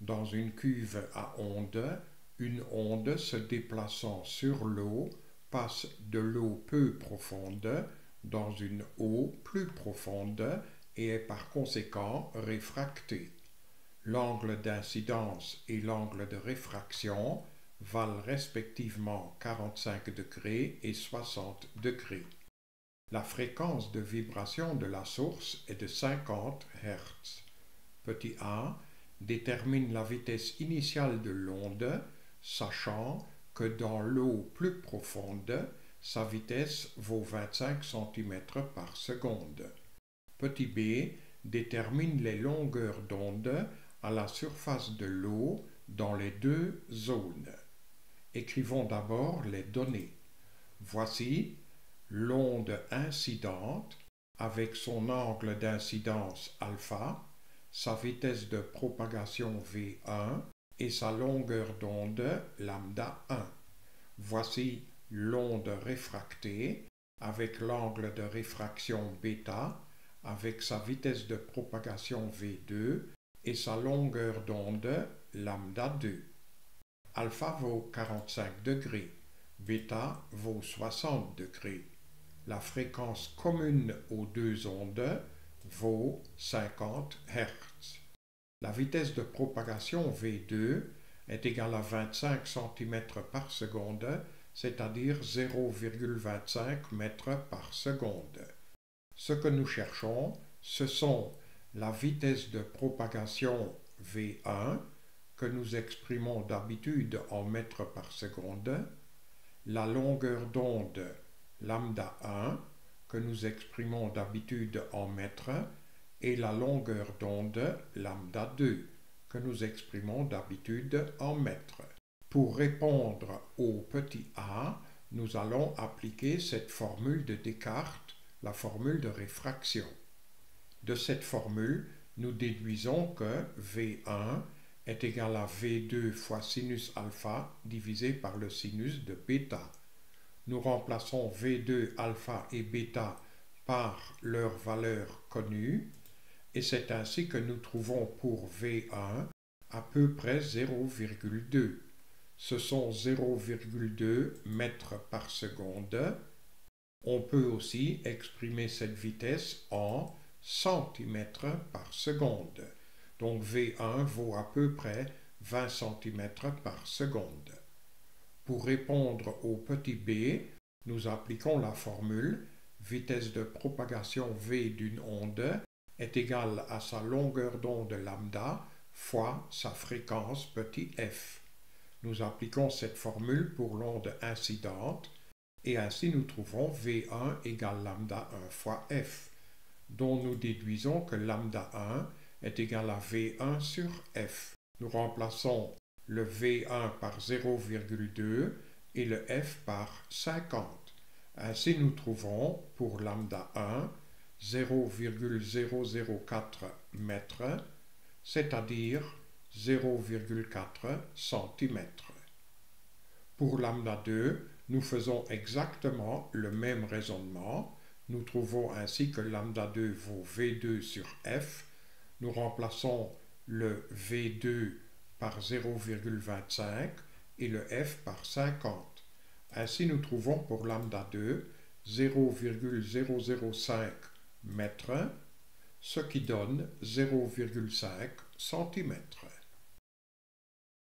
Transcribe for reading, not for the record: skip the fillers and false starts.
dans une cuve à ondes, une onde se déplaçant sur l'eau passe de l'eau peu profonde dans une eau plus profonde et est par conséquent réfractée. L'angle d'incidence et l'angle de réfraction valent respectivement 45 degrés et 60 degrés. La fréquence de vibration de la source est de 50 Hz. Petit a détermine la vitesse initiale de l'onde, sachant que dans l'eau plus profonde, sa vitesse vaut 25 cm par seconde. Petit b détermine les longueurs d'onde à la surface de l'eau dans les deux zones. Écrivons d'abord les données. Voici l'onde incidente avec son angle d'incidence alpha, sa vitesse de propagation V1 et sa longueur d'onde lambda 1. Voici l'onde réfractée avec l'angle de réfraction β avec sa vitesse de propagation V2 et sa longueur d'onde lambda 2. Alpha vaut 45 degrés, bêta vaut 60 degrés. La fréquence commune aux deux ondes vaut 50 Hz. La vitesse de propagation V2 est égale à 25 cm par seconde, c'est-à-dire 0,25 mètres par seconde. Ce que nous cherchons, ce sont la vitesse de propagation V1, que nous exprimons d'habitude en mètres par seconde, la longueur d'onde lambda 1, que nous exprimons d'habitude en mètres, et la longueur d'onde lambda 2, que nous exprimons d'habitude en mètres. Pour répondre au petit a, nous allons appliquer cette formule de Descartes, la formule de réfraction. De cette formule, nous déduisons que V1 est égal à V2 fois sinus alpha divisé par le sinus de bêta. Nous remplaçons V2, alpha et bêta par leurs valeurs connues et c'est ainsi que nous trouvons pour V1 à peu près 0,2. Ce sont 0,2 mètres par seconde. On peut aussi exprimer cette vitesse en centimètres par seconde. Donc V1 vaut à peu près 20 cm par seconde. Pour répondre au petit b, nous appliquons la formule vitesse de propagation v d'une onde est égale à sa longueur d'onde lambda fois sa fréquence petit f. Nous appliquons cette formule pour l'onde incidente et ainsi nous trouvons V1 égale lambda 1 fois f, dont nous déduisons que lambda 1 est égal à V1 sur f. Nous remplaçons le V1 par 0,2 et le f par 50. Ainsi nous trouvons pour lambda 1 0,004 mètres, c'est-à-dire 0,4 cm. Pour lambda 2, nous faisons exactement le même raisonnement. Nous trouvons ainsi que lambda 2 vaut V2 sur f. Nous remplaçons le V2 par 0,25 et le f par 50. Ainsi nous trouvons pour lambda 2 0,005 mètres, ce qui donne 0,5 cm.